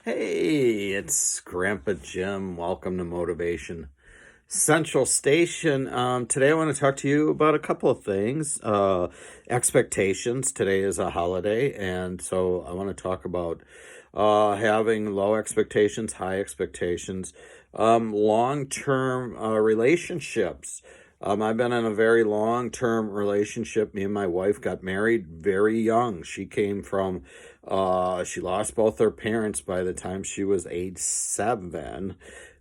Hey, it's Grandpa Jim. Welcome to Motivation Central Station. Today I want to talk to you about a couple of things. Expectations. Today is a holiday, and so I want to talk about having low expectations, high expectations, long-term relationships. I've been in a very long-term relationship. Me and my wife got married very young. She came from, she lost both her parents by the time she was age 7,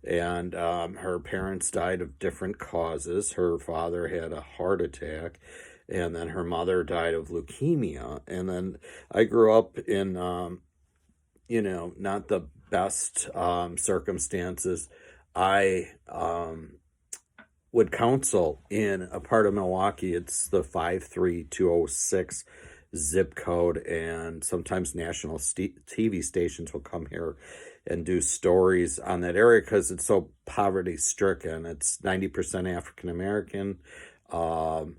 and her parents died of different causes. Her father had a heart attack, and then her mother died of leukemia. And then I grew up in, not the best circumstances. I would counsel in a part of Milwaukee. It's the 53206 zip code, and sometimes national TV stations will come here and do stories on that area because it's so poverty stricken. It's 90% African American, the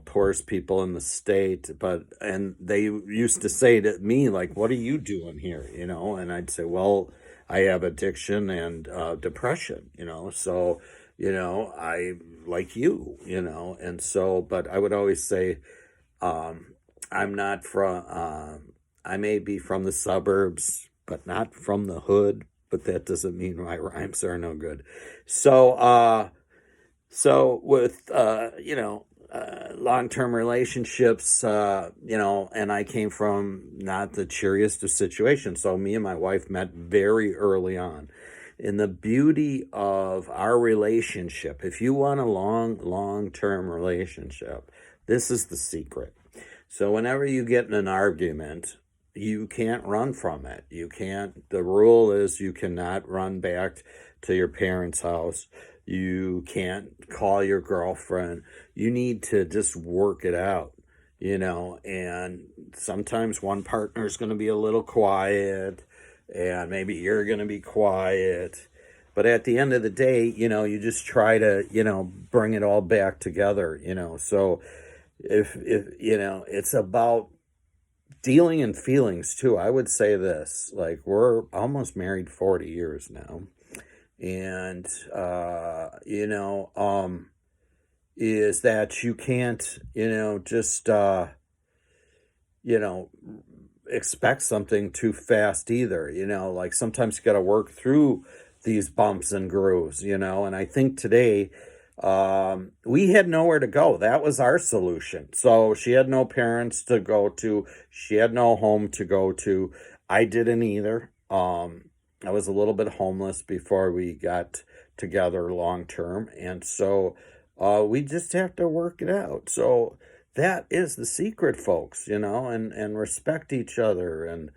poorest people in the state. And they used to say to me, like, "What are you doing here?" And I'd say, "Well, I have addiction and depression, so." I like and so, but I would always say, I'm not from, I may be from the suburbs, but not from the hood, but that doesn't mean my rhymes are no good. So with, long-term relationships, and I came from not the cheeriest of situations. So me and my wife met very early on. And the beauty of our relationship, if you want a long-term relationship, this is the secret. So whenever you get in an argument, you can't run from it. The rule is you cannot run back to your parents' house. You can't call your girlfriend. You need to just work it out, and sometimes one partner is going to be a little quiet, and maybe you're going to be quiet. But at the end of the day, you just try to, bring it all back together, So if it's about dealing in feelings too. I would say this, like, we're almost married 40 years now. And, is that you can't, just, you know, expect something too fast either. Like, sometimes you got to work through these bumps and grooves, and I think today, we had nowhere to go. That was our solution. So she had no parents to go to, she had no home to go to. I didn't either. I was a little bit homeless before we got together long term, and so we just have to work it out. So that is the secret, folks, and respect each other.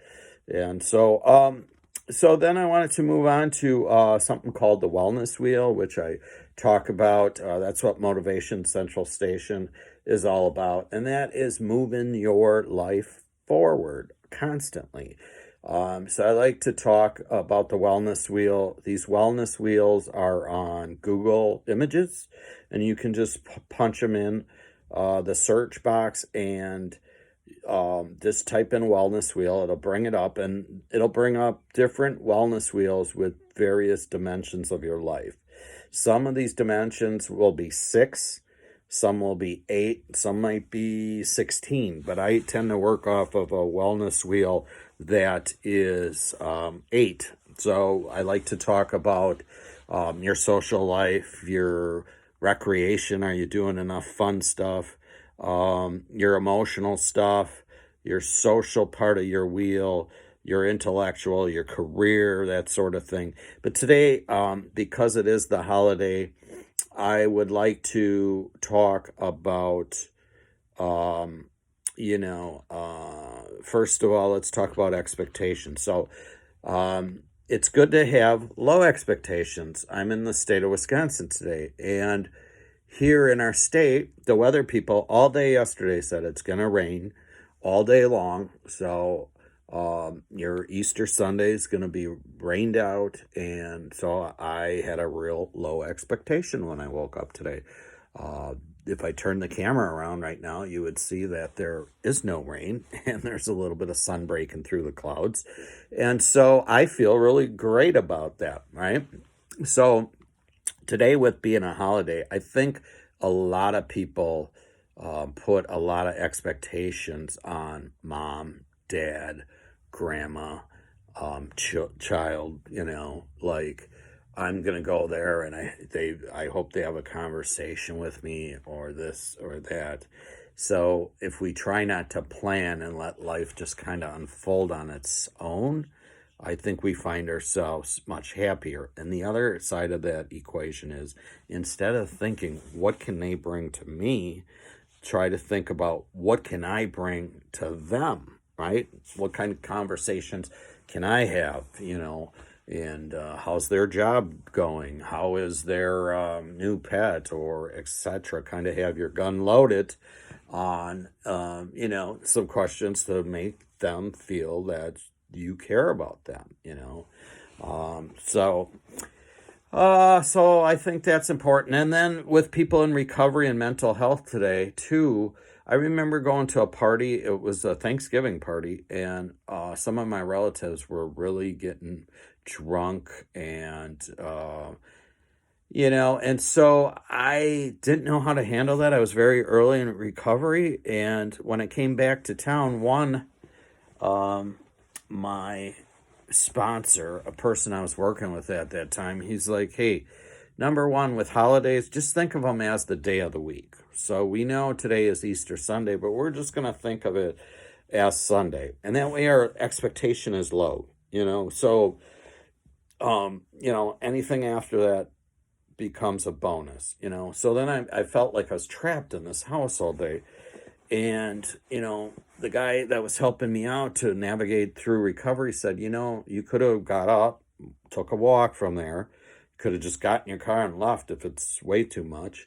And so then I wanted to move on to something called the Wellness Wheel, which I talk about. That's what Motivation Central Station is all about. And that is moving your life forward constantly. So I like to talk about the Wellness Wheel. These Wellness Wheels are on Google Images, and you can just punch them in the search box and just type in Wellness Wheel. It'll bring it up, and it'll bring up different wellness wheels with various dimensions of your life. Some of these dimensions will be 6, some will be 8, some might be 16, but I tend to work off of a wellness wheel that is 8. So I like to talk about your social life, your recreation. Are you doing enough fun stuff? Your emotional stuff, your social part of your wheel, your intellectual, your career, that sort of thing. But today, because it is the holiday, I would like to talk about, first of all, let's talk about expectations. So, it's good to have low expectations. I'm in the state of Wisconsin today, and here in our state, the weather people all day yesterday said it's going to rain all day long. So your Easter Sunday is going to be rained out. And so I had a real low expectation when I woke up today. if I turn the camera around right now, you would see that there is no rain and there's a little bit of sun breaking through the clouds. And so I feel really great about that, right? So today, with being a holiday, I think a lot of people put a lot of expectations on mom, dad, grandma, child. Like I'm gonna go there, and I hope they have a conversation with me, or this or that. So if we try not to plan and let life just kind of unfold on its own, I think we find ourselves much happier. And the other side of that equation is, instead of thinking, what can they bring to me? Try to think about, what can I bring to them, right? What kind of conversations can I have, and how's their job going? How is their new pet, or etc.? Kind of have your gun loaded on, some questions to make them feel that you care about them. So I think that's important. And then with people in recovery and mental health today too, I remember going to a party. It was a Thanksgiving party, and some of my relatives were really getting drunk, and so I didn't know how to handle that. I was very early in recovery, and when I came back to town, my sponsor, a person I was working with at that time, he's like, hey, number one, with holidays, just think of them as the day of the week. So we know today is Easter Sunday, but we're just going to think of it as Sunday. And that way our expectation is low, So, anything after that becomes a bonus, So then I felt like I was trapped in this house all day. And, the guy that was helping me out to navigate through recovery said, you could have got up, took a walk from there, could have just got in your car and left if it's way too much,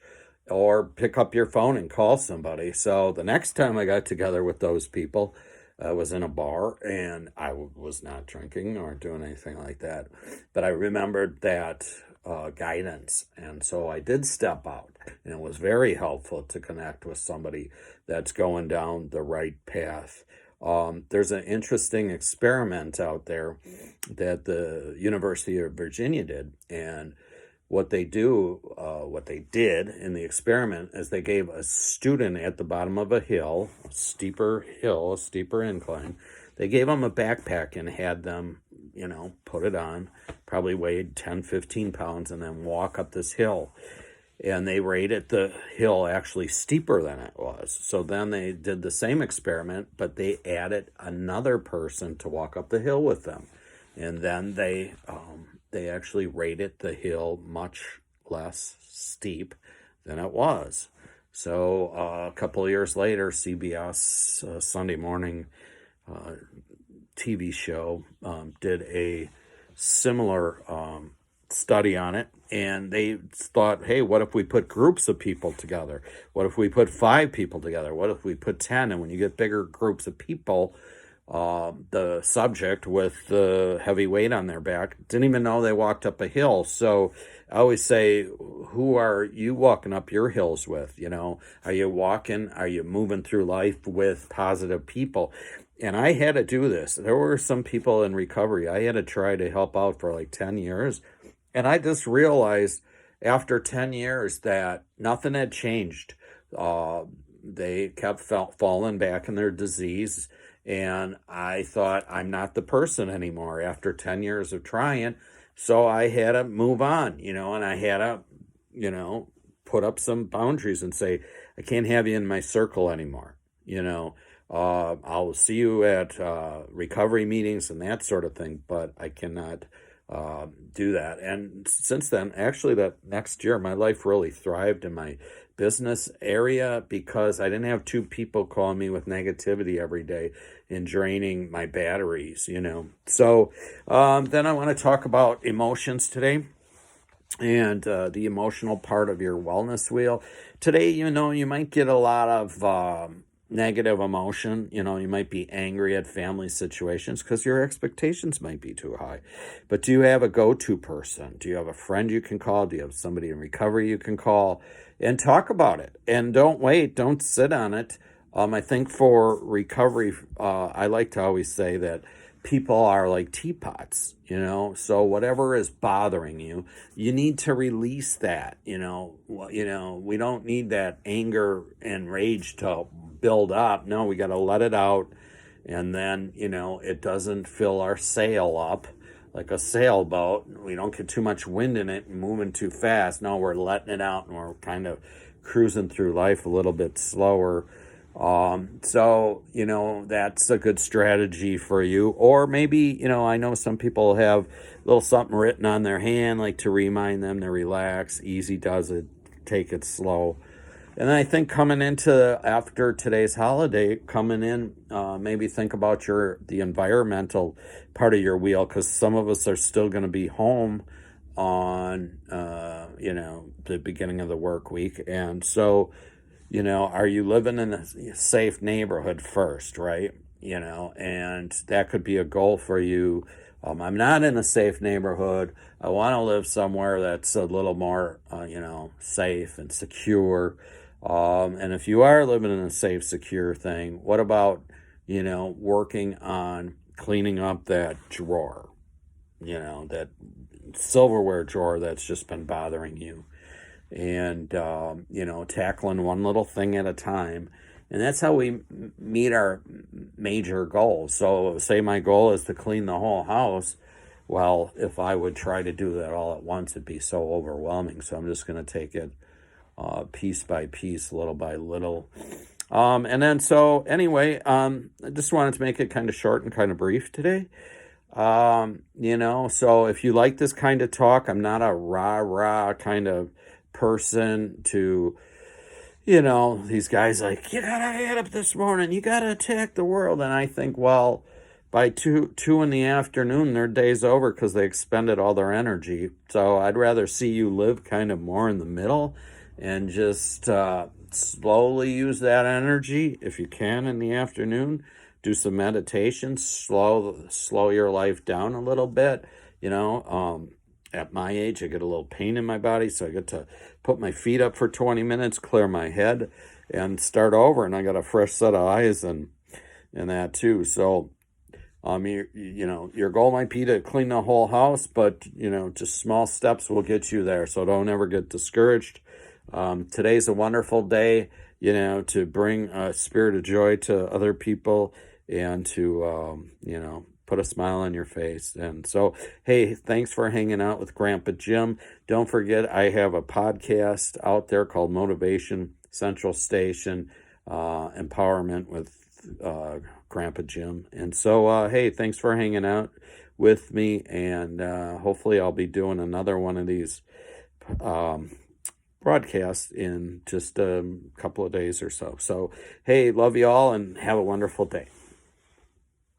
or pick up your phone and call somebody. So the next time I got together with those people, I was in a bar, and I was not drinking or doing anything like that. But I remembered that guidance. And so I did step out, and it was very helpful to connect with somebody that's going down the right path. There's an interesting experiment out there that the University of Virginia did. And what they did in the experiment is they gave a student at the bottom of a steeper incline, they gave them a backpack and had them, put it on, probably weighed 10, 15 pounds, and then walk up this hill. And they rated the hill actually steeper than it was. So then they did the same experiment, but they added another person to walk up the hill with them. And then they actually rated the hill much less steep than it was. So a couple of years later, CBS Sunday morning TV show did a similar study on it, and they thought, hey, what if we put groups of people together? What if we put 5 people together? What if we put 10? And when you get bigger groups of people, the subject with the heavy weight on their back didn't even know they walked up a hill. So I always say, who are you walking up your hills with? Are you moving through life with positive people? And I had to do this. There were some people in recovery I had to try to help out for like 10 years. And I just realized after 10 years that nothing had changed. They kept falling back in their disease. And I thought, I'm not the person anymore after 10 years of trying. So I had to move on, and I had to, put up some boundaries and say, I can't have you in my circle anymore. I'll see you at recovery meetings and that sort of thing, but I cannot do that. And since then, actually, that next year, my life really thrived in my business area because I didn't have 2 people calling me with negativity every day and draining my batteries, So then I want to talk about emotions today, and the emotional part of your wellness wheel. Today, you might get a lot of negative emotion. You might be angry at family situations because your expectations might be too high. But do you have a go-to person? Do you have a friend you can call? Do you have somebody in recovery you can call and talk about it? And don't wait, don't sit on it. I think for recovery, I like to always say that people are like teapots, so whatever is bothering you, you need to release that. We don't need that anger and rage to build up. No, we got to let it out. And then, it doesn't fill our sail up like a sailboat. We don't get too much wind in it and moving too fast. No, we're letting it out and we're kind of cruising through life a little bit slower. So, that's a good strategy for you. Or maybe, I know some people have a little something written on their hand, like to remind them to relax. Easy does it. Take it slow. And then I think coming into after today's holiday, coming in, maybe think about the environmental part of your wheel, because some of us are still going to be home on, the beginning of the work week. And so, are you living in a safe neighborhood first, right? And that could be a goal for you. I'm not in a safe neighborhood. I want to live somewhere that's a little more, safe and secure. And if you are living in a safe, secure thing, what about, working on cleaning up that drawer, that silverware drawer that's just been bothering you? And, tackling one little thing at a time. And that's how we meet our major goals. So say my goal is to clean the whole house. Well, if I would try to do that all at once, it'd be so overwhelming. So I'm just going to take it piece by piece, little by little. And then, so anyway, I just wanted to make it kind of short and kind of brief today. So if you like this kind of talk, I'm not a rah-rah kind of person to, these guys like, you gotta get up this morning, you gotta attack the world. And I think, well, by two in the afternoon, their day's over because they expended all their energy. So I'd rather see you live kind of more in the middle and just slowly use that energy if you can in the afternoon. Do some meditation, slow your life down a little bit. At my age, I get a little pain in my body, so I get to put my feet up for 20 minutes, clear my head, and start over. And I got a fresh set of eyes and that too. So, your goal might be to clean the whole house, but just small steps will get you there. So don't ever get discouraged. Today's a wonderful day, to bring a spirit of joy to other people and to, put a smile on your face. And so, hey, thanks for hanging out with Grandpa Jim. Don't forget, I have a podcast out there called Motivation Central Station, Empowerment with Grandpa Jim. And so, hey, thanks for hanging out with me. And hopefully I'll be doing another one of these broadcasts in just a couple of days or so. So, hey, love you all and have a wonderful day.